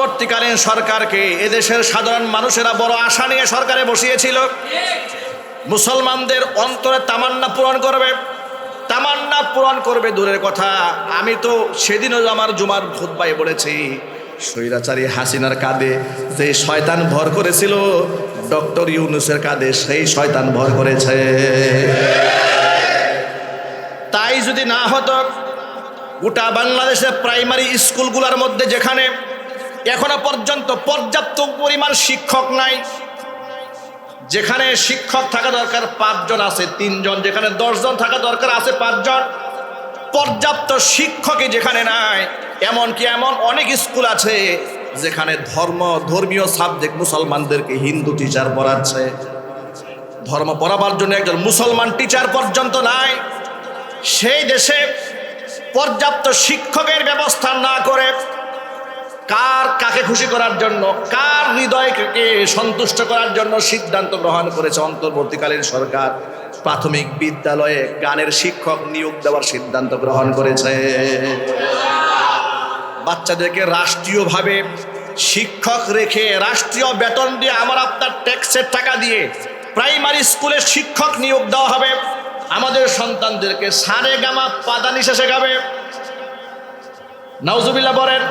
অন্তর্বর্তীকালীন সরকারকে এদেশের সাধারণ মানুষেরা বড় আশা নিয়ে সরকারে বসিয়েছিল, মুসলমানদের অন্তরে তামান্না পূরণ করবে। তামান্না পূরণ করবে দূরের কথা, আমি তো সেদিনও আমার জুমার খুতবায় বলেছি, স্বৈরাচারী হাসিনার কাঁধে যে শয়তান ভর করেছিল, ডক্টর ইউনূসের কাঁধে সেই শয়তান ভর করেছে। তাই যদি না হতো, গোটা বাংলাদেশের প্রাইমারি স্কুলগুলোর মধ্যে যেখানে এখনো পর্যন্ত পর্যাপ্ত পরিমাণ শিক্ষক নাই, যেখানে শিক্ষক থাকা দরকার 5 জন আছে 3 জন, যেখানে 10 জন থাকা দরকার আছে 5 জন, পর্যাপ্ত শিক্ষকই যেখানে নাই, এমনকি এমন অনেক স্কুল আছে যেখানে ধর্মীয় সাবজেক্ট মুসলমানদেরকে হিন্দু টিচার পড়াচ্ছে, ধর্ম পড়াবার জন্য একজন মুসলমান টিচার পর্যন্ত নাই। সেই দেশে পর্যাপ্ত শিক্ষকের ব্যবস্থা না করে কাকে খুশি করার জন্য, কার হৃদয়কে সন্তুষ্ট করার জন্য সিদ্ধান্ত গ্রহণ করেছে অন্তর্বর্তীকালীন সরকার? প্রাথমিক বিদ্যালয়ে গানের শিক্ষক নিয়োগ দেওয়ার সিদ্ধান্ত গ্রহণ করেছে। বাচ্চাদেরকে রাষ্ট্রীয়ভাবে শিক্ষক রেখে, রাষ্ট্রীয় বেতন দিয়ে, আমার আপনার ট্যাক্সের টাকা দিয়ে প্রাইমারি স্কুলে শিক্ষক নিয়োগ দেওয়া হবে। আমাদের সন্তানদেরকে সারে গামা পাদানিশা শেখাবে। নাউজুবিল্লাহ বলেন।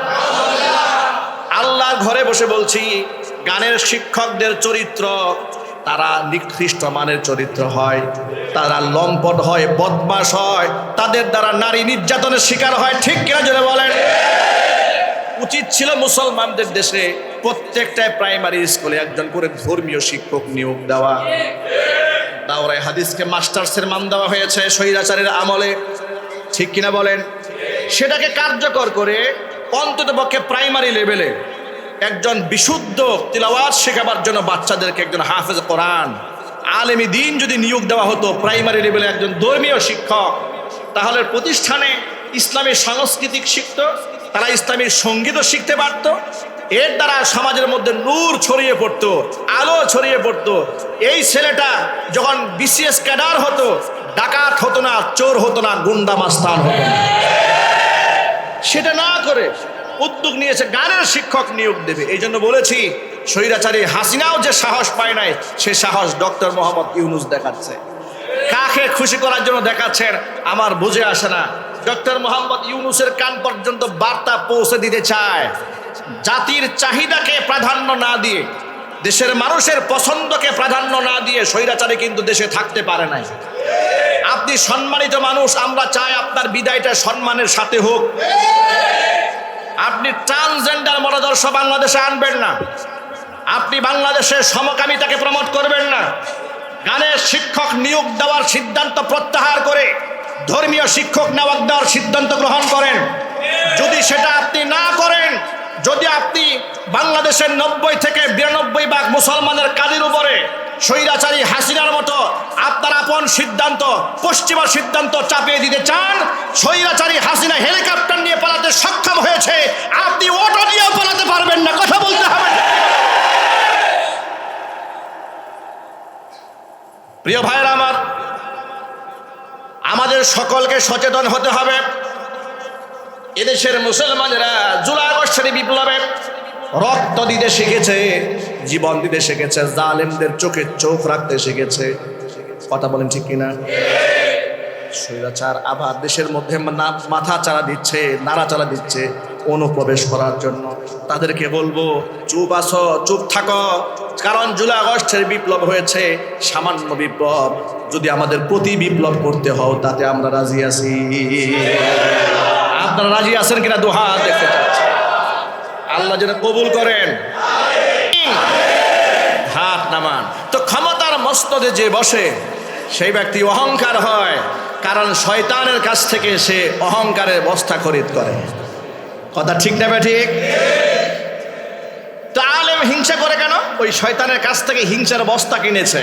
আল্লাহর ঘরে বসে বলছি, গানের শিক্ষকদের চরিত্র, তারা নিকৃষ্ট মানের চরিত্র হয়, তারা লম্পট হয়, বদমাশ হয়, তাদের দ্বারা নারী নির্যাতনের শিকার হয়। ঠিক কিনা জোরে বলেন। উচিত ছিল মুসলমানদের দেশে প্রত্যেকটা প্রাইমারি স্কুলে একজন করে ধর্মীয় শিক্ষক নিয়োগ দেওয়া। দাওরায়ে হাদিসকে মাস্টার্সের মান দেওয়া হয়েছে স্বৈরাচারের আমলে। ঠিক কিনা বলেন। সেটাকে কার্যকর করে অন্ততপক্ষে প্রাইমারি লেভেলে একজন বিশুদ্ধ তিলাওয়াত শেখাবার জন্য বাচ্চাদেরকে একজন হাফেজ কোরআন, আলেমী দ্বীন যদি নিয়োগ দেওয়া হতো প্রাইমারি লেভেলে একজন ধর্মীয় শিক্ষক, তাহলে প্রতিষ্ঠানে ইসলামী সাংস্কৃতিক শিখত, তারা ইসলামী সঙ্গীতও শিখতে পারত। এর দ্বারা সমাজের মধ্যে নূর ছড়িয়ে পড়তো, আলো ছড়িয়ে পড়তো। এই ছেলেটা যখন বিসিএস ক্যাডার হতো, ডাকাত হতো না, চোর হতো না, গুন্ডা মাস্তান হতো না। সেটা না করে উদ্যোগ নিয়েছে গানের শিক্ষক নিয়োগ দেবে। এই জন্য বলেছি, স্বৈরাচারী হাসিনাও যে সাহস পায় নাই, সে সাহস ডক্টর মোহাম্মদ ইউনূস দেখাচ্ছে। কাকে খুশি করার জন্য দেখাচ্ছেন আমার বুঝে আসে না। ডক্টর মোহাম্মদ ইউনূসের কান পর্যন্ত বার্তা পৌঁছে দিতে চায়, জাতির চাহিদাকে প্রাধান্য না দিয়ে, দেশের মানুষের পছন্দকে প্রাধান্য না দিয়ে স্বৈরাচারী কিন্তু দেশে থাকতে পারে নাই। আপনি সম্মানিত মানুষ, আমরা চাই আপনার বিদায়টা সম্মানের সাথে হোক। আপনি ট্রান্সজেন্ডার মতাদর্শ বাংলাদেশে আনবেন না, আপনি বাংলাদেশের সমকামিতাকে প্রমোট করবেন না। গানের শিক্ষক নিয়োগ দেওয়ার সিদ্ধান্ত প্রত্যাহার করে ধর্মীয় শিক্ষক নিয়োগ দেওয়ার সিদ্ধান্ত গ্রহণ করেন। যদি সেটা আপনি না করেন, যদি আপনি বাংলাদেশের 90 থেকে 92% মুসলমানের কাজের উপরে স্বৈরাচারী হাসিনার মতো আপনার আপন সিদ্ধান্ত, পশ্চিমা সিদ্ধান্ত চাপিয়ে দিতে চান, স্বৈরাচারী হাসিনা হেলিকপ্টার নিয়ে পালাতে সক্ষম হয়েছে, আপনি অটো নিয়েও পালাতে পারবেন না। কথা বলতে হবে। প্রিয় ভাইরা আমার, আমাদের সকলকে সচেতন হতে হবে। এদেশের মুসলমানেরা জুলাই আগস্টের বিপ্লবে রক্ত দিতে শিখেছে, জীবন দিতে শিখেছে, জালেমদের চোখে চোখ রাখতে শিখেছে। কথা বলেন ঠিক কিনা? স্বৈরাচার আবার দেশের মধ্যে মাথা চাড়া দিচ্ছে, নাড়াচাড়া দিচ্ছে অনুপ্রবেশ করার জন্য। তাদেরকে বলবো, চুপ আসো, চুপ থাকো। কারণ জুলাই আগস্টের বিপ্লব হয়েছে সামান্য বিপ্লব, যদি আমাদের প্রতি বিপ্লব করতে হও তাতে আমরা রাজি আছি। আপনারা রাজি আছেন কিনা? দুহাত দেখতে চাচ্ছি। আল্লাহ যেন কবুল করেন। হাত নামান। তো ক্ষমতার মস্তদে যে বসে সেই ব্যক্তি অহংকার হয়, কারণ শয়তানের কাছ থেকে সে অহংকারের বস্তা খরিদ করে। কথা ঠিক না ঠিক? তো আলেম হিংসা করে কেন? ওই শয়তানের কাছ থেকে হিংসার বস্তা কিনেছে।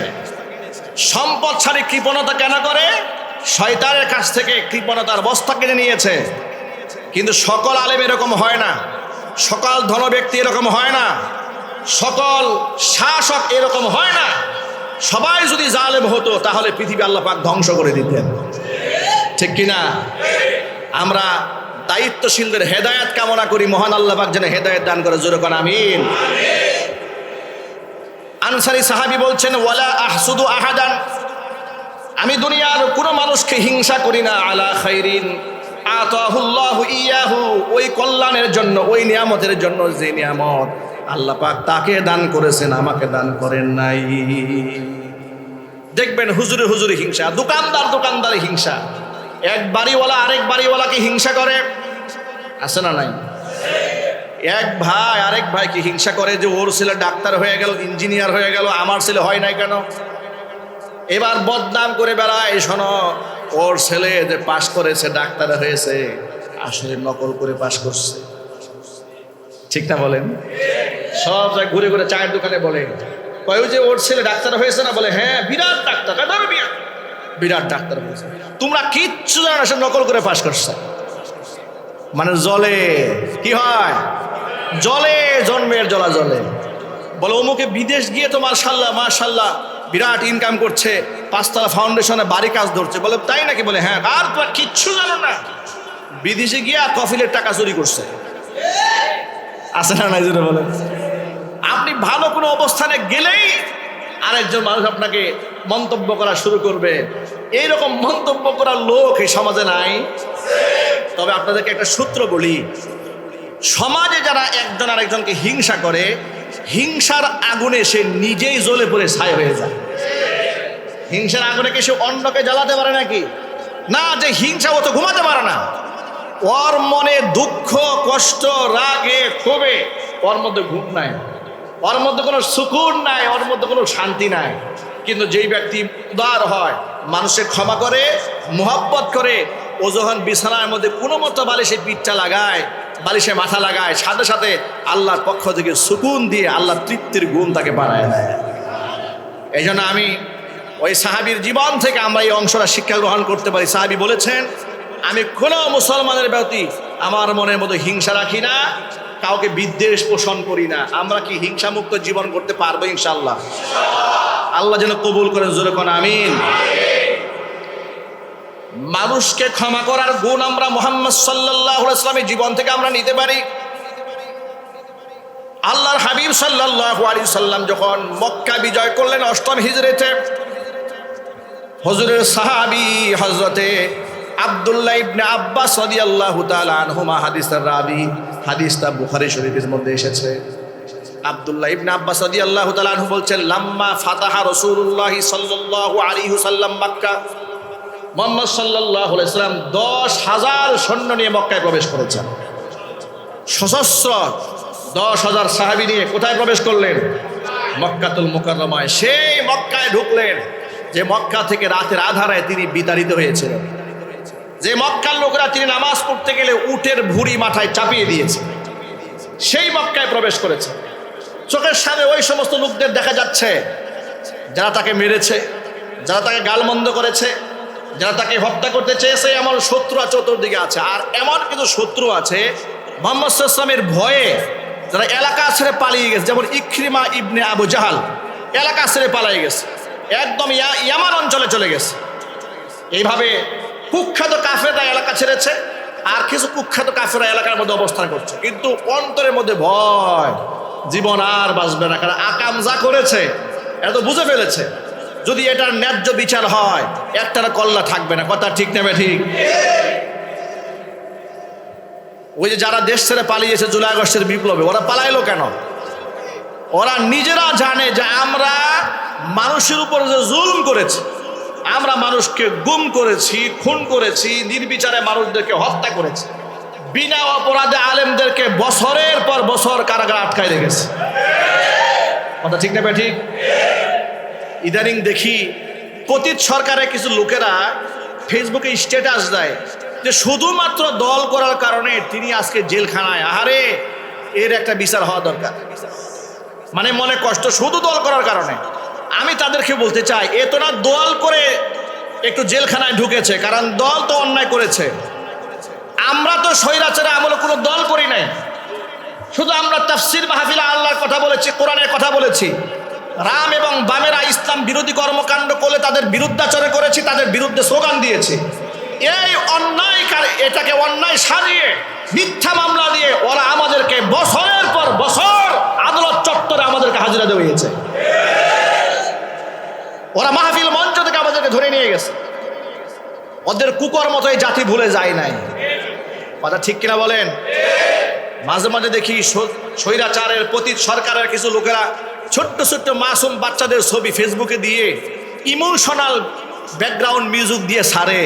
সম্পদশালী কৃপণতা কেন করে? শয়তানের কাছ থেকে কৃপণতার বস্তা কিনে নিয়েছে। কিন্তু সকল আলেম এরকম হয় না, সকল ধন ব্যক্তি এরকম হয় না, সকল শাসক এরকম হয় না। সবাই যদি জালেম হতো তাহলে পৃথিবী আল্লাহ পাক ধ্বংস করে দিতেন। ঠিক কিনা? আমরা দায়িত্বশীলদের হেদায়েত কামনা করি, মহান আল্লাহ পাক যেন হেদায়েত দান করে, জোরে কোন আমিন। আনসারী সাহাবী বলছেন, ওয়ালা আহসুদু আহাদান, আমি দুনিয়ার কোনো মানুষকে হিংসা করি না, আলা খাইরিন আতাহুল্লাহু ইয়াহু, ওই কল্যাণের জন্য, ওই নিয়ামতের জন্য যে নিয়ামত আল্লাহ পাক তাকে দান করেছেন, আমাকে দান করেন নাই। দেখবেন হুজুরে হুজুরে হিংসা, দোকানদার দোকানদারে হিংসা, এক বাড়িওয়ালা আরেক বাড়িওয়ালাকে হিংসা করে, আছে না নাই? এক ভাই আরেক ভাইকে হিংসা করে যে ওর ছেলে ডাক্তার হয়ে গেল, ইঞ্জিনিয়ার হয়ে গেল, আমার ছেলে হয় নাই কেন? এবার বদনাম করে বেড়ায়, শোনো ওর ছেলে যে পাশ করেছে, ডাক্তার হয়েছে, আসলে নকল করে পাশ করছে। ঠিক না বলেন? সব জায়গায় ঘুরে ঘুরে চায়ের দোকানে বলে, কয় যে ওর ছেলে ডাক্তার হয়েছে না? বলে হ্যাঁ বিরাট ডাক্তার, বিরাট ডাক্তার হয়েছে। তোমরা কিচ্ছু জানো না, সে নকল করে পাশ করছে। মানে জলে কি হয়, জলে জন্মের জলা জলে। বলে অমুকে বিদেশ গিয়ে তো মাশাল্লাহ মাশাল্লাহ বিরাট ইনকাম করছে, 5 তলা ফাউন্ডেশনে বাড়ি কাজ ধরছে। বলে তাই নাকি? বলে হ্যাঁ। আর তোমার কিচ্ছু জানো না, বিদেশে গিয়া কফিলের টাকা চুরি করছে। আছে না নাই? জন্য বলে আপনি ভালো কোনো অবস্থানে গেলেই আরেকজন মানুষ আপনাকে মন্তব্য করা শুরু করবে। এইরকম মন্তব্য করার লোক এই সমাজে নাই। তবে আপনাদেরকে একটা সূত্র বলি, সমাজে যারা একজন আরেকজনকে হিংসা করে, হিংসার আগুনে সে নিজেই জ্বলে পড়ে ছাই হয়ে যায়। হিংসার আগুনে কি সে অন্যকে জ্বালাতে পারে নাকি? না, যে হিংসা ও তো ঘুমাতে পারে না, ওর মনে দুঃখ কষ্ট রাগে ক্ষোভে, ওর মধ্যে ঘুম নাই, ওর মধ্যে কোনো সুকুন নাই, ওর মধ্যে কোনো শান্তি নাই। কিন্তু যেই ব্যক্তি উদার হয়, মানুষের ক্ষমা করে, মুহাব্বত করে, ও যখন বিছানার মধ্যে কোনো মতো বালিশে পিঠটা লাগায়, বালিশে মাথা লাগায়, সাথে সাথে আল্লাহর পক্ষ থেকে সুকুন দিয়ে আল্লাহ তৃপ্তির গুণ তাকে বাড়ায় দেয়। এই জন্য আমি ওই সাহাবীর জীবন থেকে আমরা এই অংশটা শিক্ষা গ্রহণ করতে পারি। সাহাবী বলেছেন, আমি কোনো মুসলমানের প্রতি আমার মনের মধ্যে হিংসা রাখি না, কাউকে বিদ্বেষ পোষণ করি না। আমরা কি হিংসামুক্ত জীবন করতে পারবো ইনশাআল্লাহ? আল্লাহ যেন কবুল করেন, জোরে কোন আমিন। মানুষকে ক্ষমা করার গুণ আমরা মুহাম্মদ সাল্লাল্লাহু আলাইহি ওয়াসাল্লামের জীবন থেকে আমরা নিতে পারি। আল্লাহর হাবিব সাল্লাল্লাহু আলাইহি সাল্লাম যখন মক্কা বিজয় করলেন 8ম হিজরিতে, হুজুরের সাহাবী হযরতে আব্দুল্লাহ ইবনে আব্বাস রাদিয়াল্লাহু তাআলা আনহুমা হাদিসের রাবী, হাদিসটা বুখারী শরীফের মধ্যে এসেছে। আব্দুল্লাহ ইবনে আব্বাস রাদিয়াল্লাহু তাআলা আনহু বলছেন, লাম্মা ফাতাহা রাসূলুল্লাহ সাল্লাল্লাহু আলাইহি ওয়াসাল্লাম মক্কা, মুহাম্মদ সাল্লাল্লাহু আলাইহি ওয়াসাল্লাম 10,000 সৈন্য নিয়ে মক্কায় প্রবেশ করেছেন। সশস্ত্র 10,000 সাহাবী নিয়ে কোথায় প্রবেশ করলেন? মক্কাতুল মুকাররমায়। সেই মক্কায় ঢুকলেন যে মক্কা থেকে রাতের আধারে তিনি বিতাড়িত হয়েছিলেন, যে মক্কার লোকেরা তিনি নামাজ পড়তে গেলে উটের ভুঁড়ি মাথায় চাপিয়ে দিয়েছে, সেই মক্কায় প্রবেশ করেছে। চোখের সামনে ওই সমস্ত লোকদের দেখা যাচ্ছে যারা তাকে মেরেছে, যারা তাকে গালমন্দ করেছে, যারা তাকে হত্যা করতে চেয়েছে। এমন শত্রু চতুর্দিকে আছে। আর এমন কিছু শত্রু আছে মুহাম্মদ সাল্লাল্লাহু আলাইহি ওয়াসাল্লামের ভয়ে যারা এলাকা ছেড়ে পালিয়ে গেছে, যেমন ইকরিমা ইবনে আবু জাহাল এলাকা ছেড়ে পালিয়ে গেছে, একদম ইয়ামান অঞ্চলে চলে গেছে। এইভাবে কুখ্যাত কাফেররা এলাকা ছেড়েছে, আর কিছু কুখ্যাত কাফেররা এলাকার মধ্যে অবস্থান করছে, কিন্তু অন্তরের মধ্যে ভয়, জীবন আর বাঁচবে না। কারণ আকাম যা করেছে এটা তো বুঝে ফেলেছে, যদি এটার ন্যায্য বিচার হয় একটার কল্লা থাকবে না। কথা ঠিক নেবে? ঠিক। ওই যে যারা দেশ ছেড়ে পালিয়েছে জুলাই আগস্টের বিপ্লবে, ওরা পালাইলো কেন? ওরা নিজেরা জানে যে আমরা মানুষের উপর যে জুলুম করেছি, আমরা মানুষকে গুম করেছি, খুন করেছি, নির্বিচারে মানুষদেরকে হত্যা করেছি, বিনা অপরাধে আলেমদেরকে বছরের পর বছর কারাগারে আটকায় রেখেছে। কথা ঠিক নেবে? ঠিক। ইদানিং দেখি পতিত সরকারের কিছু লোকেরা ফেসবুকে স্ট্যাটাস দেয় যে শুধুমাত্র দল করার কারণে তিনি আজকে জেলখানায়। আহারে, এর একটা বিচার হওয়া দরকার। মানে মনে কষ্ট, শুধু দল করার কারণে। আমি তাদেরকে বলতে চাই, এ তো না দল করে একটু জেলখানায় ঢুকেছে, কারণ দল তো অন্যায় করেছে। আমরা তো স্বৈরাচারে আমলে কোনো দল করি নাই, শুধু আমরা তাফসীর মাহফিলে আল্লাহর কথা বলেছি, কোরআনের কথা বলেছি। রাম এবং বামেরা ইসলাম বিরোধী কর্মকাণ্ড করলে তাদের বিরুদ্ধাচরণ করেছি, তাদের বিরুদ্ধে স্লোগান দিয়েছি। এই এটাকে অন্যায় সাজিয়ে মিথ্যা মামলা দিয়ে ওরা আমাদেরকে বছরের পর বছর আদালত চত্বরে আমাদেরকে হাজিরা দিয়েছে। ওরা মাহফিল মঞ্চ থেকে আমাদেরকে ধরে নিয়ে গেছে। ওদের কুকর মতো এই জাতি ভুলে যায় নাই। কথা ঠিক কিনা বলেন? মাঝে মাঝে দেখি স্বৈরাচারের পতীত সরকারের কিছু লোকেরা ছোট্ট ছোট্ট মাসুম বাচ্চাদের ছবি ফেসবুকে দিয়ে ইমোশনাল ব্যাকগ্রাউন্ড মিউজিক দিয়ে সারে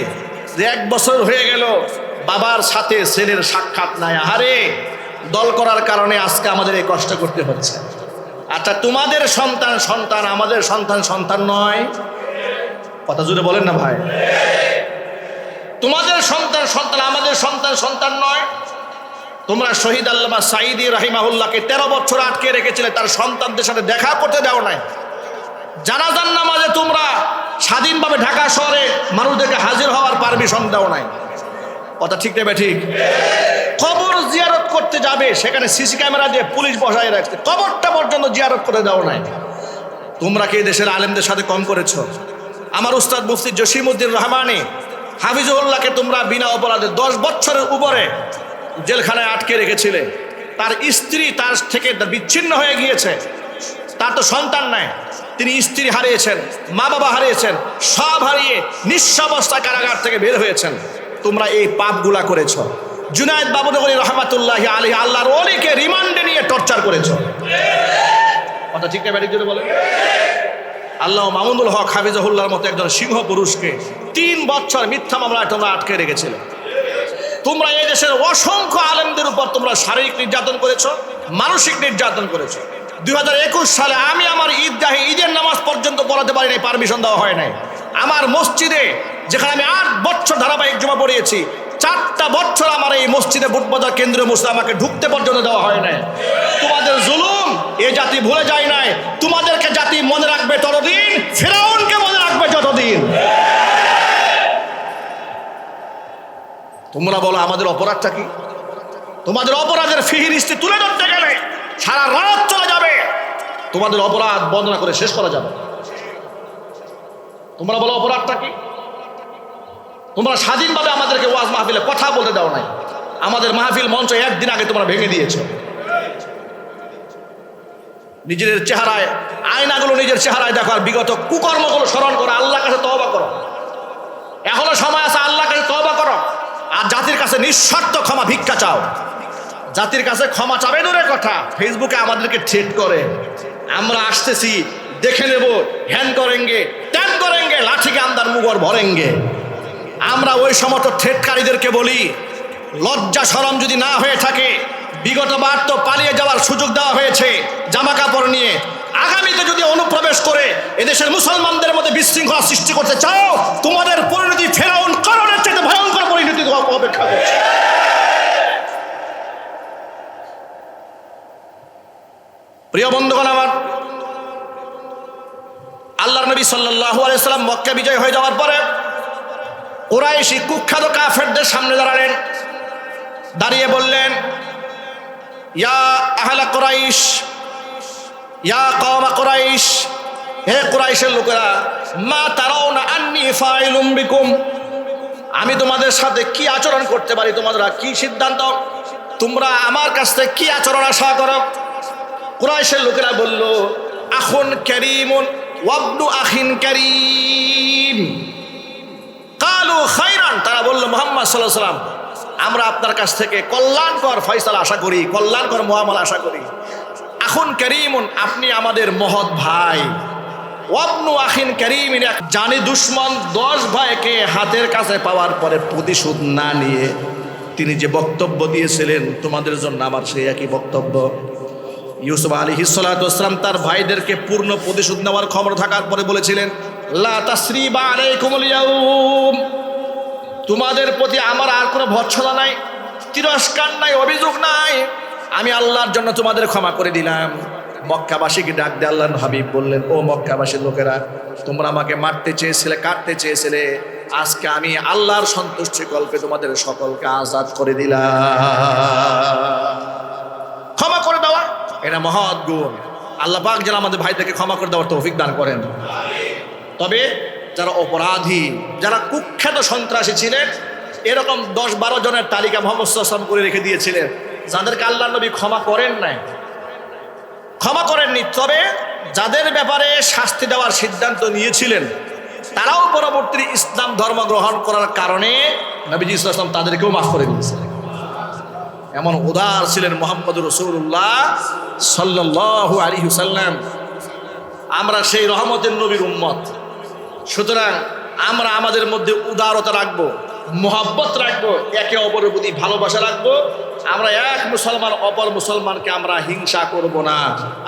যে 1 বছর হয়ে গেল বাবার সাথে ছেলের সাক্ষাৎ নাই। আহারে, দল করার কারণে আজকে আমাদের এই কষ্ট করতে হচ্ছে। আচ্ছা, তোমাদের সন্তান সন্তান আমাদের সন্তান সন্তান নয়? কথা জুড়ে বলেন না ভাই। তোমাদের সন্তান সন্তান আমাদের সন্তান সন্তান নয়? তোমরা শহীদ আল্লামা সাঈদী রাহিমাহুল্লাহকে 13 বছর আটকে রেখেছিলে, তার সন্তানদের সাথে দেখা করতে দাও নাই। জানাজার নামাজে তোমরা স্বাধীনভাবে ঢাকা শহরে মানুষদেরকে হাজির হওয়ার পারমিশন দাও নাই। কথা ঠিক নেবে ঠিক? কবর জিয়ারত করতে যাবে, সেখানে সিসি ক্যামেরা দিয়ে পুলিশ বসায় রাখছে, কবরটা পর্যন্ত জিয়ারত করে দাও নাই। তোমরা কি দেশের আলেমদের সাথে কম করেছো? আমার উস্তাদ মুফতি জসিমউদ্দিন রহমানী হাফিজুল্লাহকে তোমরা বিনা অপরাধে 10 বছরের উপরে জেলখানায় আটকে রেখেছিলে। তার স্ত্রী তার থেকে বিচ্ছিন্ন হয়ে গিয়েছে, তার তো সন্তান নাই। তিনি স্ত্রী হারিয়েছেন, মা বাবা হারিয়েছেন, সব হারিয়ে নিঃস্ব অবস্থায় কারাগার থেকে বের হয়েছেন। তোমরা এই পাপগুলা করেছ। জুনায়েদ বাবুনগরী রহমাতুল্লাহি আলাইহি আল্লাহর ওলিকে রিমান্ডে নিয়ে টর্চার করেছ। কথা ঠিক না ব্যাটিক জুড়ে বলে? আল্লাহ মামুনুল হক হাফিজাহুল্লাহর মতো একজন সিংহ পুরুষকে 3 বছর মিথ্যা মামলায় তোমরা আটকে রেখেছিলে। তোমরা এই দেশের অসংখ্য আলেমদের উপর তোমরা শারীরিক নির্যাতন করেছো, মানসিক নির্যাতন করেছো। 2021 সালে আমি আমার ঈদের নামাজ পর্যন্ত পড়াতে পারি নাই, পারমিশন দেওয়া হয় নাই। আমার মসজিদে, যেখানে আমি 8 বছর ধারাবাহিক জমা পড়িয়েছি, 4টা বছর আমার এই মসজিদে বুটবাজার কেন্দ্রীয় মসজিদে আমাকে ঢুকতে পর্যন্ত দেওয়া হয় নাই। তোমাদের জুলুম এ জাতি ভুলে যায় নাই। তোমাদেরকে জাতি মনে রাখবে ততদিন, ফিরআউনকে মনে রাখবে যতদিন। তোমরা বলো আমাদের অপরাধটা কি? তোমাদের অপরাধের ফিহিরিস্তি তুলে ধরতে গেলে সারা রাত চলে যাবে, তোমাদের অপরাধ বর্ণনা করে শেষ করা যাবে। তোমরা বলো অপরাধটা কি? তোমরা স্বাধীনভাবে আমাদেরকে ওয়াজ মাহফিলে কথা বলতে দাও নাই। আমাদের মাহফিল মঞ্চ 1 দিন আগে তোমরা ভেঙে দিয়েছো। নিজের চেহারায় আয়নাগুলো নিজের চেহারায় দেখো, আর বিগত কুকর্মগুলো স্মরণ করো, আল্লাহর কাছে তওবা করো। এখনো সময় আছে, আল্লাহর কাছে তওবা করো। আর জাতির কাছে নিঃশর্ত ক্ষমা ভিক্ষা চাও। জাতির কাছে ক্ষমা চাবে দূরের কথা, ফেসবুকে আমাদেরকে থ্রেট করে, আমরা আসতেছি দেখে নেব, হ্যান করেঙ্গে ত্যান করেঙ্গে, লাঠিকে আন্দার মুগর ভরেঙ্গে। আমরা ওই সমস্ত থ্রেটকারীদেরকে বলি, লজ্জা শরম যদি না হয়ে থাকে, বিগত বার তো পালিয়ে যাওয়ার সুযোগ দেওয়া হয়েছে জামা কাপড় নিয়ে। আগামীতে যদি অনুপ্রবেশ করে এদেশের মুসলমানদের মধ্যে বিশৃঙ্খলা সৃষ্টি করতে চাও, তোমাদের পরিণতি ফেরাউন কারণের চেয়ে ভয়ঙ্কর পরিণতি অপেক্ষা করছে। প্রিয় বন্ধুগণ আমার, আল্লাহর নবী সাল্লাল্লাহু আলাইহি সাল্লাম মক্কা বিজয় হয়ে যাওয়ার পরে কুরাইশি কুখ্যাত কাফেরদের সামনে দাঁড়ালেন। দাঁড়িয়ে বললেন, ইয়া আহলা কুরাইশ, ইয়া কওমা কুরাইশ, হে কুরাইশের লোকেরা, মা তারাউনা আন্নী ফাইলুম বিকুম, আমি তোমাদের সাথে কি আচরণ করতে পারি, তোমরা কি সিদ্ধান্ত, তোমরা আমার কাছ থেকে কি আচরণ আশা করো? কুরাইশের লোকেরা বলল, আখুন কারীমুন ওয়াবনু আখিন কারীম। কালু খাইরান, তারা বলল, মুহাম্মদ সাল্লাল্লাহু আলাইহি ওয়াসাল্লাম, আমরা আপনার কাছ থেকে কল্যাণকর ফয়সালা আশা করি, কল্যাণকর মুআমালা আশা করি। আখুন কারীমুন, আপনি আমাদের মহৎ ভাই। ওয়াবনু আখিন কারীমিন, জানি দুশমন 10 ভাইকে হাতের কাছে পাওয়ার পরে প্রতিশোধ না নিয়ে তিনি যে বক্তব্য দিয়েছিলেন, তোমাদের জন্য আমার সেই একই বক্তব্য। ইউসুফ আলাইহিস সালাতু ওয়াস সালাম তার ভাইদেরকে পূর্ণ প্রতিশোধ নেওয়ার ক্ষমতা থাকার পরে বলেছিলেন, লা তাসরিবা আলাইকুমুল ইয়াউম, তোমাদের প্রতি আমার আর কোনো ভর্ৎসনা নাই, তিরস্কার নাই, অভিযোগ নাই, আমি আল্লাহর জন্য তোমাদের ক্ষমা করে দিলাম। মক্কাবাসীকে ডাক দিয়ে আল্লাহর হাবিব বললেন, ও মক্কাবাসীর লোকেরা, তোমরা আমাকে মারতে চেয়েছিলে, কাটতে চেয়েছিলে, আজকে আমি আল্লাহর সন্তুষ্টি কল্পে তোমাদের সকলকে আজাদ করে দিলাম। ক্ষমা করে দেওয়া এটা মহৎ গুণ। আল্লাহ পাক যেন আমাদের ভাইদেরকে ক্ষমা করে দেওয়ার তৌফিক দান করেন। তবে যারা অপরাধী, যারা কুখ্যাত সন্ত্রাসী ছিলেন, এরকম 10-12 জনের তালিকা মুহাম্মদ সাল্লাল্লাহু আলাইহি ওয়াসাল্লাম করে রেখে দিয়েছিলেন, যাদেরকে আল্লাহর নবী ক্ষমা করেন নাই, ক্ষমা করেননি। তবে যাদের ব্যাপারে শাস্তি দেওয়ার সিদ্ধান্ত নিয়েছিলেন, তারাও পরবর্তী ইসলাম ধর্ম গ্রহণ করার কারণে নবীজি সাল্লাল্লাহু আলাইহি ওয়াসাল্লাম তাদেরকেও মাফ করে দিয়েছিলেন। এমন উদার ছিলেন মুহাম্মদুর রাসূলুল্লাহ সাল্লাল্লাহু আলাইহি ওয়াসাল্লাম। আমরা সেই রহমতের নবীর উম্মত, সুতরাং আমরা আমাদের মধ্যে উদারতা রাখবো, মোহাব্বত রাখবো, একে অপরের প্রতি ভালোবাসা রাখবো। আমরা এক মুসলমান অপর মুসলমানকে আমরা হিংসা করব না।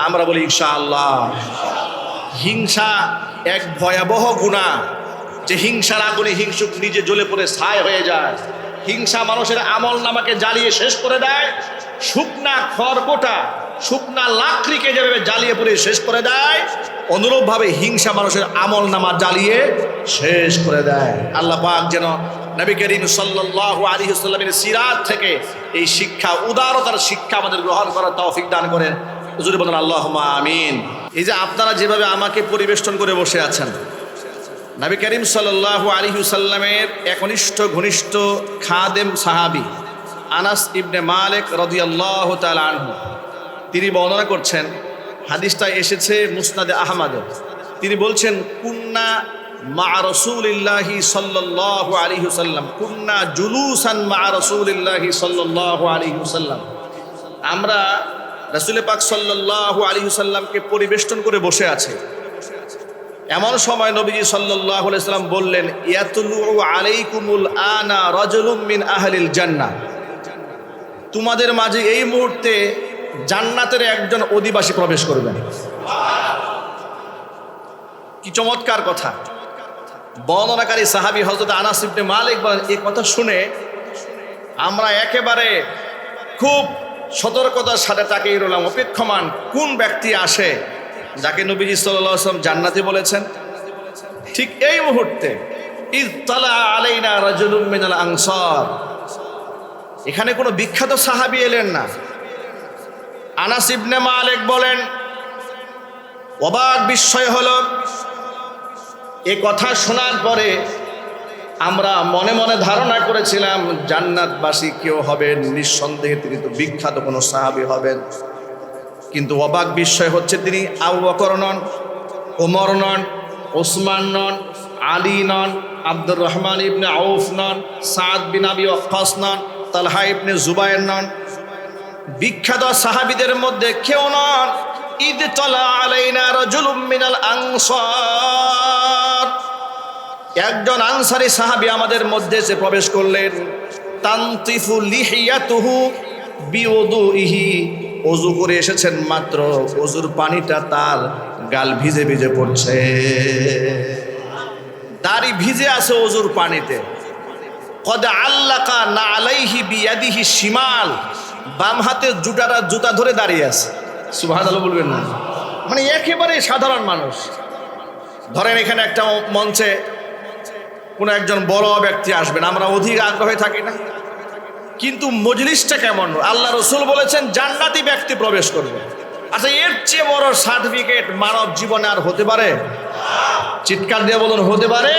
আমরা বলি ইনশাআল্লাহ। হিংসা এক ভয়াবহ গুনাহ, যে হিংসার আগুনে হিংসুক নিজে জ্বলে পড়ে ছাই হয়ে যায়। হিংসা মানুষের আমল নামাকে জ্বালিয়ে শেষ করে দেয়। শুকনা খড়কোটা, শুকনা লাকড়িকে যেভাবে জ্বালিয়ে পুড়ে শেষ করে দেয়, অনুরূপভাবে হিংসা মানুষের আমল নামা জ্বালিয়ে শেষ করে দেয়। আল্লাহ পাক যেন নবী করিম সাল্লাল্লাহু আলাইহি ওয়াসাল্লামের সিরাত থেকে এই শিক্ষা, উদারতার শিক্ষা আমাদের গ্রহণ করার তৌফিক দান করেন। হুজুর বলেন আল্লাহুম্মা আমিন। এই যে আপনারা যেভাবে আমাকে পরিবেষ্টন করে বসে আছেন, নবী করিম সাল্লাল্লাহু আলাইহি ওয়াসাল্লামের একনিষ্ঠ ঘনিষ্ঠ খাদেম সাহাবী আনাস ইবনে মালিক রাদিয়াল্লাহু তাআলা আনহু, তিনি বর্ণনা করছেন, হাদিসটা এসেছে মুসনাদে আহমদে। তিনি বলছেন, কুন্না মা রাসূলিল্লাহি সাল্লাল্লাহু আলাইহি ওয়াসাল্লাম, কুন্না জুলুসান মা রাসূলিল্লাহি সাল্লাল্লাহু আলাইহি ওয়াসাল্লাম। আমরা রাসূল পাক সাল্লাল্লাহু আলাইহি ওয়াসাল্লামকে পরিবেষ্টন করে বসে আছে। এমন সময় নবীজি সাল্লাল্লাহু আলাইহি ওয়াসাল্লাম বললেন, ইয়াতলু আলাইকুমুল আনা রাজুলুম মিন আহলিল জান্নাহ, তোমাদের মাঝে এই মুহূর্তে জান্নাতের একজন অধিবাসী প্রবেশ করবেন। কি চমৎকার কথা! বর্ণনাকারী সাহাবী হযরত আনাস ইবনে মালিক বলেন, এই কথা শুনে আমরা একেবারে খুব সতর্কতার সাথে তাকিয়ে রইলাম, অপেক্ষমান কোন ব্যক্তি আসে যাকে নবীজি সাল্লাল্লাহু আলাইহি ওয়াসাল্লাম জান্নাতি বলেছেন। ঠিক এই মুহূর্তে ইয তালা আলাইনা রাজুলুম মিনাল আনসার, এখানে কোনো বিখ্যাত সাহাবী এলেন না। আনাস ইবনে মালিক বলেন, অবাক বিস্ময় হলো। এ কথা শোনার পরে আমরা মনে মনে ধারণা করেছিলাম জান্নাতবাসী কেউ হবেন, নিঃসন্দেহে তিনি তো বিখ্যাত কোনো সাহাবী হবেন। কিন্তু অবাক বিস্ময় হচ্ছে, তিনি আবু বকর নন, ওমর নন, ওসমান নন, আলী নন, আব্দুর রহমান ইবনে আউফ নন, সাদ বিন আবি ওয়াক্কাস নন, তালহা ইবনে জুবায়ের নন, বিখ্যাত সাহাবীদের মধ্যে কেউ নন। ইদ তালা আলাইনা রাজুলুম মিনাল আনসার, একজন আনসারী সাহাবী আমাদের মধ্যে এসে প্রবেশ করলেন। তানতিফু লিহিয়াতুহু বিউদুইহি, ওযু করে এসেছেন মাত্র, ওযুর পানিটা তার গাল ভিজে ভিজে পড়ছে, দাড়ি ভিজে আছে ওযুর পানিতে। কদ আল্লাকা নালাইহি বিয়াদিহি শিমাল, বাম হাতের জুতা ধরে দাঁড়িয়ে আছে। সুবহানাল্লাহ বলবেন না? মানে একেবারে সাধারণ মানুষ। ধরেন এখানে একটা মঞ্চে কোনো একজন বড় ব্যক্তি আসবেন, আমরা অধিক আগ্রহে থাকি না, কিন্তু মজলিসটা কেমন? আল্লাহ রসুল বলেছেন জান্নাতি ব্যক্তি প্রবেশ করবে। আচ্ছা, এর চেয়ে বড় সার্টিফিকেট মানব জীবনে আর হতে পারে? চিৎকার দিয়ে বলুন, হতে পারে?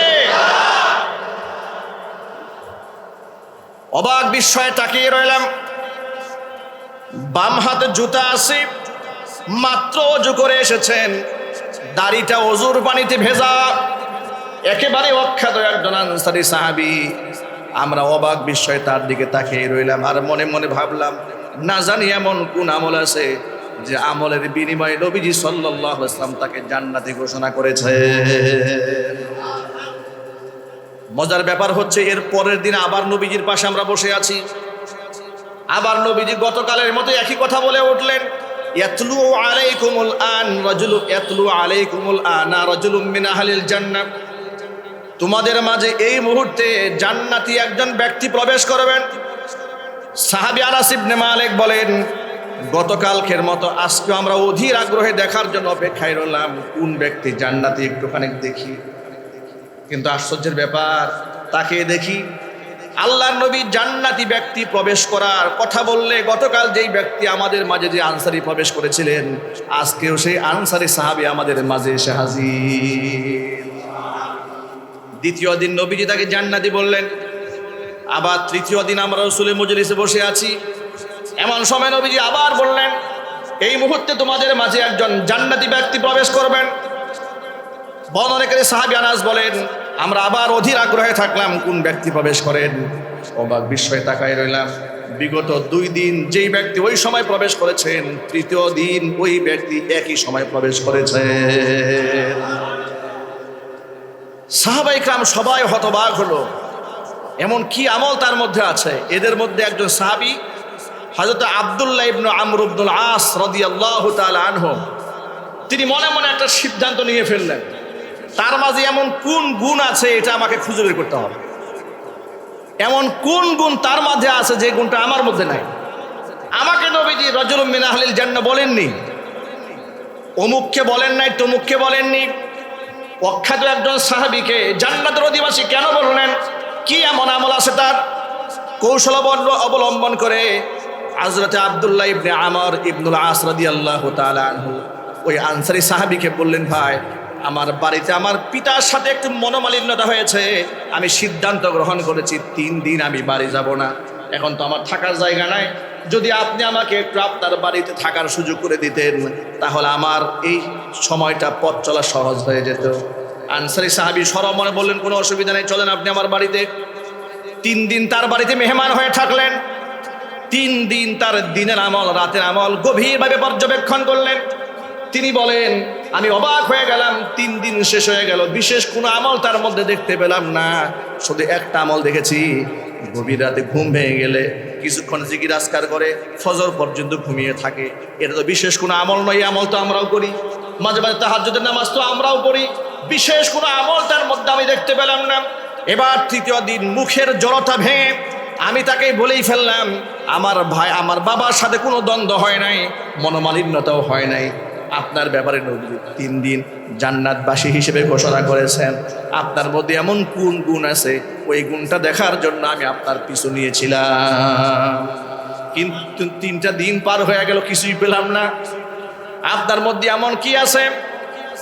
অবাক বিস্ময়ে তাকিয়ে রইলাম। বাম হাতে জুতা আছে, মাত্র ওযু করে এসেছেন, দাড়িটা ওযুর পানিতে ভেজা, একেবারে অখ্যাত একজন আনসারী সাহাবী। আমরা অবাক বিস্ময়ে তার দিকে তাকিয়ে রইলাম, আর মনে মনে ভাবলাম, না জানি এমন কোন আমল আছে যে আমলের বিনিময়ে নবীজি সাল্লাল্লাহু আলাইহি ওয়াসাল্লাম তাকে জান্নাতি ঘোষণা করেছে। মজার ব্যাপার হচ্ছে, এর পরের দিন আবার নবীজির পাশে আমরা বসে আছি। আবার নবীজি গতকালের মতো একই কথা বলে উঠলেন, ইয়াতলু আলাইকুমুল আন রাজুলু ইয়াতলু আলাইকুমুল আনা রাজুলুম মিন আহলিল জান্নাহ, তোমাদের মাঝে এই মুহূর্তে জান্নাতি একজন ব্যক্তি প্রবেশ করবেন। সাহাবী আনাস ইবনে মালিক বলেন, গতকালকের মতো আজকে আমরা অধীর আগ্রহে দেখার জন্য অপেক্ষায় রইলাম, কোন ব্যক্তি জান্নাতি একটুখানি দেখি। কিন্তু আশ্চর্যের ব্যাপার, তাকে দেখি আল্লাহর নবী জান্নাতি ব্যক্তি প্রবেশ করার কথা বললে, গতকাল যেই ব্যক্তি আমাদের মাঝে যে আনসারী প্রবেশ করেছিলেন, আজকেও সেই আনসারী সাহাবী আমাদের মাঝে এসে হাজির। দ্বিতীয় দিন নবীজি তাকে জান্নাতি বললেন। আবার তৃতীয় দিন আমরা রাসূলের মজলিসে বসে আছি, এমন সময় নবীজি আবার বললেন, এই মুহূর্তে তোমাদের মাঝে একজন জান্নাতি ব্যক্তি প্রবেশ করবেন। বর্ণনাকারী সাহাবী আনাস বলেন, আমরা আবার অধীর আগ্রহে থাকলাম কোন ব্যক্তি প্রবেশ করেন। অবাক বিস্ময়ে তাকায় রইলাম। বিগত 2 দিন যেই ব্যক্তি ওই সময় প্রবেশ করেছেন, তৃতীয় দিন ওই ব্যক্তি একই সময় প্রবেশ করেছেন। সাহাবায়ে কেরাম সবাই হতবাক হলো, এমন কি আমল তার মধ্যে আছে। এদের মধ্যে একজন সাহাবী হযরত আব্দুল্লাহ ইবনে আমর ইবনুল আস রাদিয়াল্লাহু তাআলা আনহু, তিনি মনে মনে একটা সিদ্ধান্ত নিয়ে ফেললেন, তার মাঝে এমন কোন গুণ আছে এটা আমাকে খুঁজে বের করতে হবে। এমন কোন গুণ তার মাঝে আছে যে গুণটা আমার মধ্যে নাই। আমাকে নবীজি রাজুলুম মিন আহলিল জান্নাহ বলেননি, অমুককে বলেন নাই, তমুককে বলেননি, অখ্যাত একজন সাহাবীকে জান্নাতের অধিবাসী কেন বললেন? কি এমন আমল আছে তার? কৌশল অবলম্বন করে হযরত আব্দুল্লাহ ইবনে আমর ইবনুল আস রাদিয়াল্লাহু তাআলা আনহু ওই আনসারী সাহাবীকে বললেন, ভাই আমার বাড়িতে আমার পিতার সাথে একটু মনোমালিন্যতা হয়েছে, আমি সিদ্ধান্ত গ্রহণ করেছি 3 দিন আমি বাড়ি যাব না। এখন তো আমার থাকার জায়গা নাই, যদি আপনি আমাকে একটু আপনার বাড়িতে থাকার সুযোগ করে দিতেন তাহলে আমার এই সময়টা পথ চলা সহজ হয়ে যেত। আনসারী সাহাবী সরম মনে বললেন, কোনো অসুবিধা নেই, চলেন আপনি আমার বাড়িতে। 3 দিন তার বাড়িতে মেহমান হয়ে থাকলেন। 3 দিন তার দিনের আমল রাতের আমল গভীরভাবে পর্যবেক্ষণ করলেন। তিনি বলেন, আমি অবাক হয়ে গেলাম, 3 দিন শেষ হয়ে গেল, বিশেষ কোনো আমল তার মধ্যে দেখতে পেলাম না। শুধু একটা আমল দেখেছি, গভীর রাতে ঘুম ভেঙে গেলে কিছুক্ষণ জিকির আজকার করে ফজর পর্যন্ত ঘুমিয়ে থাকে। এটা তো বিশেষ কোনো আমল নয়, এই আমল তো আমরাও করি, মাঝে মাঝে তাহাজ্জুদের নামাজ তো আমরাও পড়ি, বিশেষ কোনো আমল তার মধ্যে আমি দেখতে পেলাম না। এবার তৃতীয় দিন মুখের জড়তা ভেঙে আমি তাকে বলেই ফেললাম, আমার ভাই আমার বাবার সাথে কোনো দ্বন্দ্ব হয় নাই, মনোমালিন্যতাও হয় নাই, আপনার ব্যাপারে নবী 3 দিন জান্নাতবাসী হিসেবে ঘোষণা করেছেন, আপনার মধ্যে এমন কোন গুণ আছে ওই গুণটা দেখার জন্য আমি আপনার পিছু নিয়েছিলাম। কিন্তু 3টা দিন পার হয়ে গেল, কিছুই পেলাম না। আপনার মধ্যে এমন কি আছে?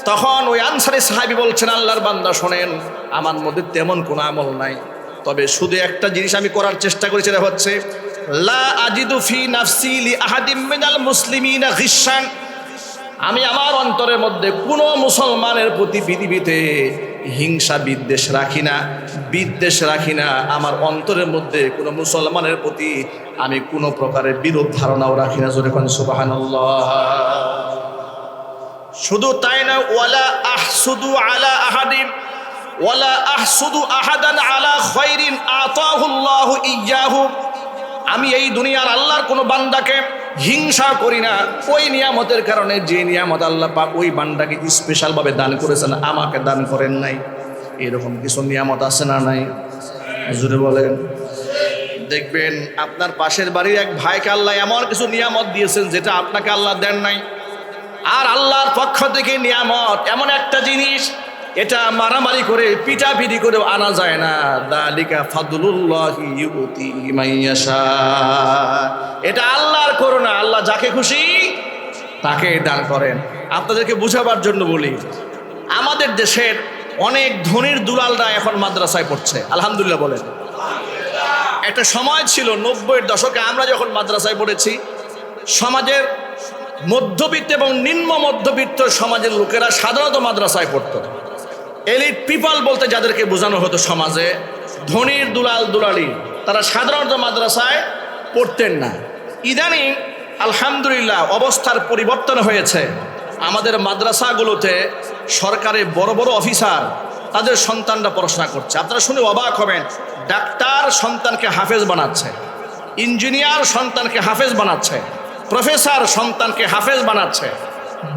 তখন ওই আনসারী সাহাবী বলছেন, আল্লাহর বান্দা শোনেন, আমার মধ্যে তেমন কোনো আমল নাই, তবে শুধু একটা জিনিস আমি করার চেষ্টা করেছি, সেটা হচ্ছে লা আজিদু ফি নাফসি লি আহাদিম মিনাল মুসলিমিনা গিশান। আমি আমার অন্তরের মধ্যে কোনো মুসলমানের প্রতি পৃথিবীতে হিংসা বিদ্বেষ রাখি না, বিদ্বেষ রাখি না। আমার অন্তরের মধ্যে কোনো মুসলমানের প্রতি আমি কোনো প্রকারের বিরূপ ধারণাও রাখি না। জোরে কোন সুবহানাল্লাহ। শুধু তাই না, ওয়ালা আহসুদু আলা আহাদিন ওয়ালা আহসুদু আহাদান আলা খায়রিন আতাহুল্লাহু ইয়্যাহু। আমি এই দুনিয়ার আল্লাহর কোনো বান্দাকে হিংসা করি না ওই নিয়ামতের কারণে, যে নিয়ামত আল্লাহ পাক ওই বান্দাকে স্পেশালভাবে দান করেছেন, আমাকে দান করেন নাই। এরকম কিছু নিয়ামত আছে না নাই? জোরে বলেন। দেখবেন আপনার পাশের বাড়ির এক ভাইকে আল্লাহ এমন কিছু নিয়ামত দিয়েছেন যেটা আপনাকে আল্লাহ দেন নাই। আর আল্লাহর পক্ষ থেকে নিয়ামত এমন একটা জিনিস, এটা মারামারি করে পিটাপিটি করেও আনা যায় না। যালিকা ফাদলুল্লাহি ইউতিহি মান ইয়াশা। এটা আল্লাহর করুণা, আল্লাহ যাকে খুশি তাকে দান করেন। আপনাদেরকে বুঝাবার জন্য বলি, আমাদের দেশের অনেক ধনীর দুলালরা এখন মাদ্রাসায় পড়ছে, আলহামদুলিল্লাহ বলেন। একটা সময় ছিল 90-এর দশকে আমরা যখন মাদ্রাসায় পড়েছি, সমাজের মধ্যবিত্ত এবং নিম্ন মধ্যবিত্ত সমাজের লোকেরা সাধারণত মাদ্রাসায় পড়তো। এলিট পিপল বলতে যাদেরকে বোঝানো হতো সমাজে, ধনীর দুলাল দুলালি, তারা সাধারণত মাদ্রাসায় পড়তেন না। ইদানিং আলহামদুলিল্লাহ অবস্থার পরিবর্তন হয়েছে। আমাদের মাদ্রাসাগুলোতে সরকারের বড় বড় অফিসার তাদের সন্তানরা পড়াশোনা করছে। আপনারা শুনে অবাক হবেন, ডাক্তার সন্তানকে হাফেজ বানাচ্ছে, ইঞ্জিনিয়ার সন্তানকে হাফেজ বানাচ্ছে, প্রফেসর সন্তানকে হাফেজ বানাচ্ছে,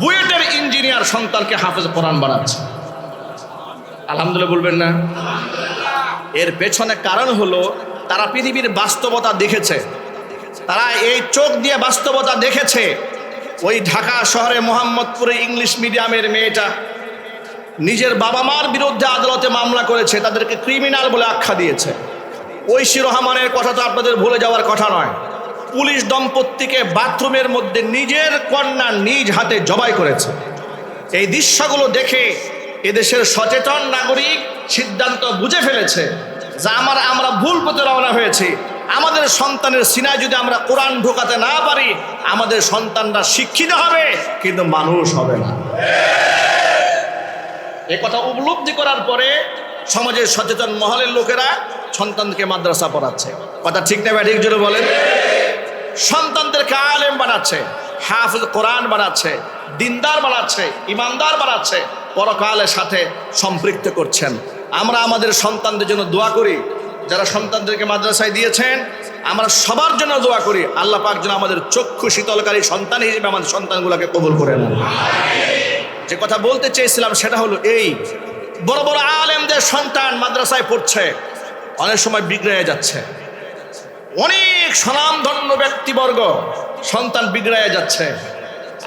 বুয়েটের ইঞ্জিনিয়ার সন্তানকে হাফেজ কোরআন বানাচ্ছে। আলহামদুলিল্লাহ বলবেন না? এর পেছনে কারণ হলো তারা পৃথিবীর বাস্তবতা দেখেছে, তারা এই চোখ দিয়ে বাস্তবতা দেখেছে। ওই ঢাকা শহরে মোহাম্মদপুরে ইংলিশ মিডিয়ামের মেয়েটা নিজের বাবা মার বিরুদ্ধে আদালতে মামলা করেছে, তাদেরকে ক্রিমিনাল বলে আখ্যা দিয়েছে। ঐশী রহমানের কথা তো আপনাদের ভুলে যাওয়ার কথা নয়। পুলিশ দম্পতিকে বাথরুমের মধ্যে নিজের কন্যা নিজ হাতে জবাই করেছে। এই দৃশ্যগুলো দেখে এদেশের সচেতন নাগরিক সিদ্ধান্ত বুঝে ফেলেছে যে আমরা ভুল পথে রওনা হয়েছি। আমাদের সন্তানের সিনায় যদি আমরা কোরআন ঢোকাতে না পারি, আমাদের সন্তানরা শিক্ষিত হবে কিন্তু মানুষ হবে না। এই কথা উপলব্ধি করার পরে সমাজের সচেতন মহলের লোকেরা সন্তানকে মাদ্রাসা পড়াচ্ছে। কথা ঠিক না ঠিক জোরে বলেন? সন্তানদেরকে আলেম বানাচ্ছে, হাফিজ কোরআন বানাচ্ছে, দিনদার বানাচ্ছে, ইমানদার বানাচ্ছে, পরকালের সাথে সম্পৃক্ত করছেন। আমরা আমাদের সন্তানদের জন্য দোয়া করি। যারা সন্তানদেরকে মাদ্রাসায় দিয়েছেন, আমরা সবার জন্য দোয়া করি আল্লাহ পাক যেন আমাদের চক্ষু শীতলকারী সন্তান হিসেবে আমাদের সন্তানগুলোকে কবুল করে নেন। যে কথা বলতে চেয়েছিলাম সেটা হলো এই, বড় বড় আলেমদের সন্তান মাদ্রাসায় পড়ছে, অনেক সময় বিগড়ে যাচ্ছে। অনেক স্বনামধন্য ব্যক্তিবর্গ সন্তান বিগড়ে যাচ্ছে।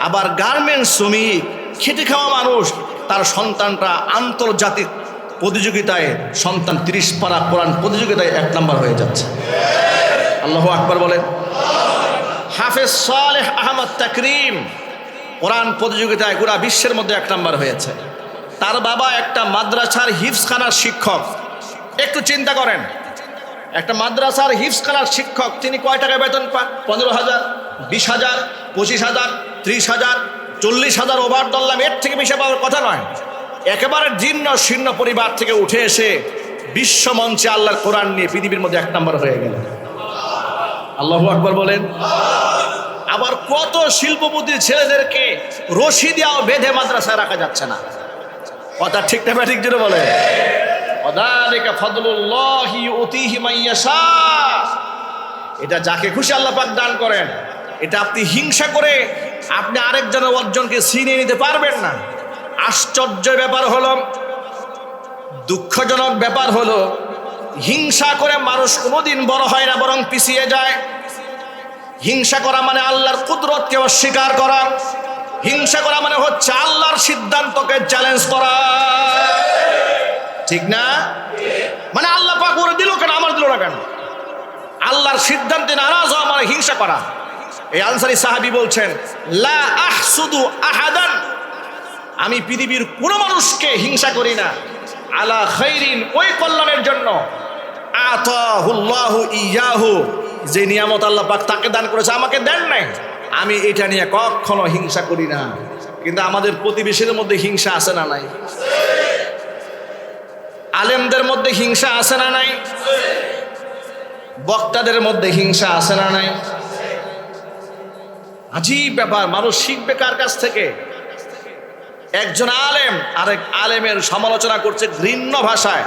আবার গার্মেন্টস শ্রমিক, খেটে খাওয়া মানুষ, তার সন্তানটা আন্তর্জাতিক প্রতিযোগিতায় সন্তান 30 পারা কোরআন প্রতিযোগিতায় 1 নম্বর হয়ে যাচ্ছে। আল্লাহু আকবার বলেন। হাফেজ সালেহ আহমদ তাকরিম কোরআন প্রতিযোগিতায় গোটা বিশ্বের মধ্যে 1 নম্বর হয়েছে। তার বাবা একটা মাদ্রাসার হিফজখানার শিক্ষক। একটু চিন্তা করেন, একটা মাদ্রাসার হিফজখানার শিক্ষক, তিনি কয় টাকা বেতন পান? 15,000, 20,000, 25,000, 30,000, 40,000 ওভার ধরলাম, এর থেকে বেশি পাওয়ার কথা নয়। একেবারে জীর্ণ শীর্ণ পরিবার থেকে উঠে এসে বিশ্ব মঞ্চে আল্লাহর কোরআন নিয়ে পৃথিবীর মধ্যে 1 নম্বর হয়ে গেল। আল্লাহু আকবার বলেন। আবার কত শিল্পপতি ছেলেদেরকে রশি দিয়েও বেঁধে মাদ্রাসায় রাখা যাচ্ছে না। কথা ঠিক না ঠিক যেটা বলে? ওয়াদালিকা ফাদলুল্লাহি ইউতিহি মান ইয়াশা। এটা যাকে খুশি আল্লাহ পাক দান করেন। এটা আপনি হিংসা করে আপনি আরেকজনের অর্জনকে ছিনিয়ে নিতে পারবেন না। আশ্চর্য ব্যাপার হলো, দুঃখজনক ব্যাপার হলো, হিংসা করে মানুষ কোনোদিন বড় হয় না, বরং পিছিয়ে যায়। হিংসা করা মানে আল্লাহর কুদরতকে অস্বীকার করা। হিংসা করা মানে হচ্ছে আল্লাহর সিদ্ধান্তকে চ্যালেঞ্জ করা। ঠিক না? মানে আল্লাহ পাক করে দিল কেন, আমার দিল না কেন? আল্লাহর সিদ্ধান্তে নারাজ হওয়া মানে হিংসা করা। এই আনসারী সাহাবী বলছেন, লা আহসুদু আহাদান, আমি পৃথিবীর কোন মানুষকে হিংসা করি না, আলা খাইরিন, ওই কল্যাণের জন্য, আতাহুল্লাহু ইয়াহু, যে নিয়ামত আল্লাহ পাক তাকে দান করেছে আমাকে দেন নাই, আমি এটা নিয়ে কখনো হিংসা করি না। কিন্তু আমাদের প্রতিবেশীর মধ্যে হিংসা আছে না নাই? আলেমদের মধ্যে হিংসা আছে না নাই? বক্তাদের মধ্যে হিংসা আছে না নাই? আজীব ব্যাপার। মানুষ শিখবে কার কাছ থেকে? একজন আলেম আরেক আলেমের সমালোচনা করছে ঘৃণ্য ভাষায়,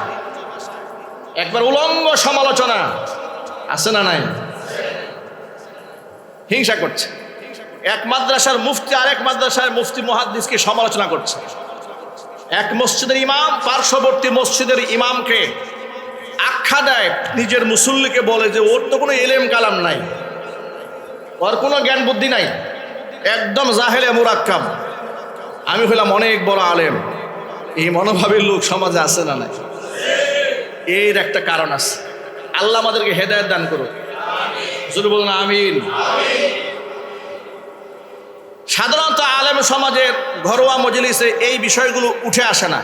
একবার উলঙ্গ সমালোচনা, আছে না নাই? হিংসা করছে। এক মাদ্রাসার মুফতি আরেক মাদ্রাসার মুফতি মুহাদ্দিসকে সমালোচনা করছে। এক মসজিদের ইমাম পার্শ্ববর্তী মসজিদের ইমামকে আখ্যা দেয়, নিজের মুসল্লিকে বলে যে ওর তো কোনো এলেম কালাম নাই, ওর কোনো জ্ঞান বুদ্ধি নাই, একদম জাহেলে মুরাক্কাব। আমি হলাম অনেক বড় আলেম। এই মনোভাবের লোক সমাজে আছে না নাই? এর একটা কারণ আছে। আল্লাহ আমাদেরকে হেদায়েত দান করুন। যদি বলুন আমিন। সাধারণত আলেম সমাজের ঘরোয়া মজলিসে এই বিষয়গুলো উঠে আসে না।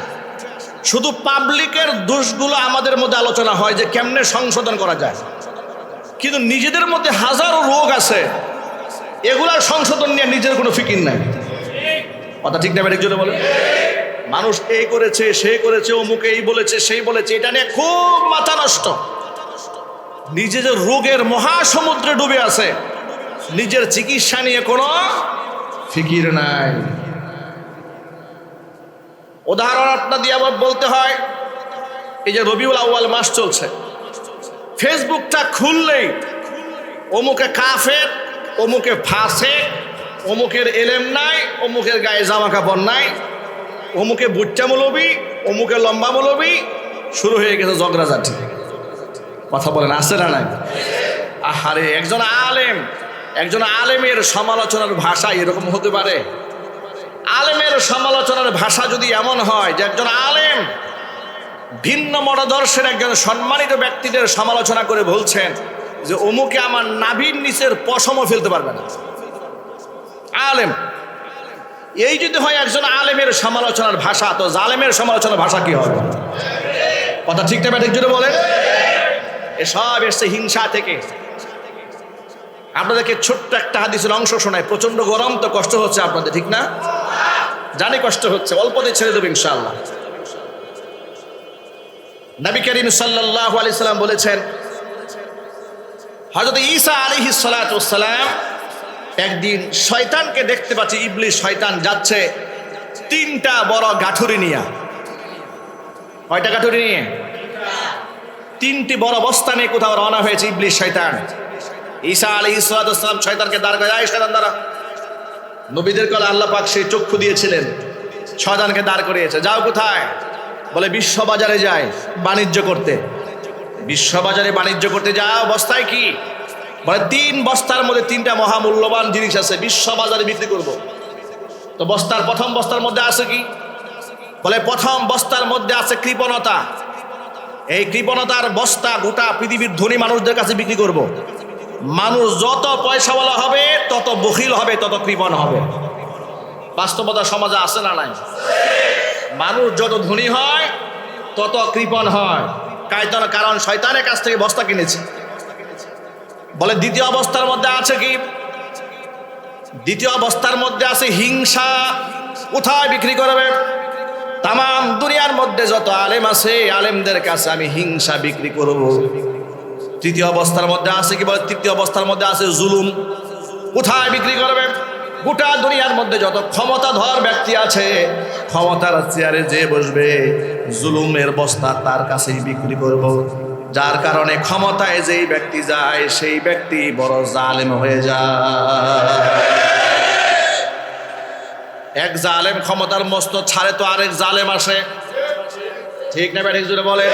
শুধু পাবলিকের দোষগুলো আমাদের মধ্যে আলোচনা হয় যে কেমনে সংশোধন করা যায়, কিন্তু নিজেদের মধ্যে হাজারো রোগ আছে, এগুলার সংশোধন নিয়ে নিজের কোনো ফিকির নাই। কথা ঠিক না ঠিক জন্য বলে? মানুষ এই করেছে, সে করেছে, অমুকে এই বলেছে, সেই বলেছে, এটা নিয়ে খুব মাথা নষ্ট। নিজে যে রোগের মহাসমুদ্রে ডুবে আছে, নিজের চিকিৎসা নিয়ে কোনো ফিকির নাই। উদাহরণ আপনার দিয়ে আবার বলতে হয়, এই যে রবিউল আউয়াল মাস চলছে, ফেসবুকটা খুললেই অমুকে কাফের, অমুকে ফাসেক, অমুকের এলেম নাই, অমুকের গায়ে জামা কাপড় নাই, অমুকে বুচ্চা মৌলবী, অমুকে লম্বা মৌলবী, শুরু হয়ে গেছে ঝগড়াঝাটি। কথা বলেন আছে না নাই? আহারে, একজন আলেমের সমালোচনার ভাষা এরকম হতে পারে? আলেমের সমালোচনার ভাষা যদি এমন হয় যে একজন আলেম ভিন্ন মতাদর্শের একজন সম্মানিত ব্যক্তিদের সমালোচনা করে বলছেন যে অমুকে আমার নাভির নিচের পশমও ফেলতে পারবে না, আলেম, এই যদি হয় একজন আলেমের সমালোচনার ভাষা, তো জালেমের সমালোচনার ভাষা কি হবে? কথা ঠিক না ঠিক জুড়ে বলেন। এসব এসছে হিংসা থেকে। আপনাদেরকে ছোট্ট একটা হাদিসের অংশ শোনায়, প্রচন্ড গরম তো কষ্ট হচ্ছে আপনাদের, ঠিক না? জানি কষ্ট হচ্ছে, অল্পতে ছেড়ে দেবো ইনশাআল্লাহ। নবী করিম সাল্লাল্লাহু আলাইহি সাল্লাম বলেছেন, হযরত ঈসা আলাইহিস সালাতু ওয়াস সালাম একদিন শয়তানকে দেখতে পাচ্ছে। ইবলিস শয়তান যাচ্ছে তিনটা বড় গাঠুরি নিয়ে। কয়টা গাঠুরি নিয়ে? তিনটি বড় বস্তা নিয়ে কোথাও রওনা হয়েছে ইবলিস শয়তান। ঈসা আলাইহিস সালাতু ওয়াস সালাম শয়তানকে দাঁড় করায়, এই শয়তান দাঁড়া। নবীদের কালে আল্লাহ পাক সেই চক্ষু দিয়েছিলেন, শয়তানকে দাঁড় করিয়েছে। যাও কোথায়? বলে বিশ্ব বাজারে যায় বাণিজ্য করতে। বিশ্ব বাজারে বাণিজ্য করতে যাও, বস্তায় কি? বলে তিন বস্তার মধ্যে তিনটা মহামূল্যবান জিনিস আছে, বিশ্ব বাজারে বিক্রি করব। তো বস্তার প্রথম বস্তার মধ্যে আছে কি? বলে প্রথম বস্তার মধ্যে আছে কৃপণতা। এই কৃপণতার বস্তা গোটা পৃথিবীর ধনী মানুষদের কাছে বিক্রি করব। মানুষ যত পয়সাওয়ালা হবে তত বখিল হবে, তত কৃপণ হবে। বাস্তবতা সমাজে আছে না নাই? মানুষ যত ধনী হয় তত কৃপণ হয়, কারণ শয়তানের কাছ থেকে বস্তা কিনেছে। বলে দ্বিতীয় অবস্থার মধ্যে আছে কি? দ্বিতীয় অবস্থার মধ্যে আছে হিংসা। কোথায় বিক্রি করবে? তামাম দুনিয়ার মধ্যে যত আলেম আছে, আলেমদের কাছে আমি হিংসা বিক্রি করব। তৃতীয় অবস্থার মধ্যে আছে কি? বলে তৃতীয় অবস্থার মধ্যে আছে জুলুম। কোথায় বিক্রি করবে? গোটা দুনিয়ার মধ্যে যত ক্ষমতাধর ব্যক্তি আছে, ক্ষমতার চেয়ারে যে বসবে, জুলুমের বস্তা তার কাছেই বিক্রি করব। যার কারণে ক্ষমতায় যেই ব্যক্তি যায় সেই ব্যক্তি বড় জালেম হয়ে যায়। এক জালেম ক্ষমতার মস্ত ছাড়ে তো আরেক জালেম আসে, ঠিক না? ব্যাঠিক জুড়ে বলে।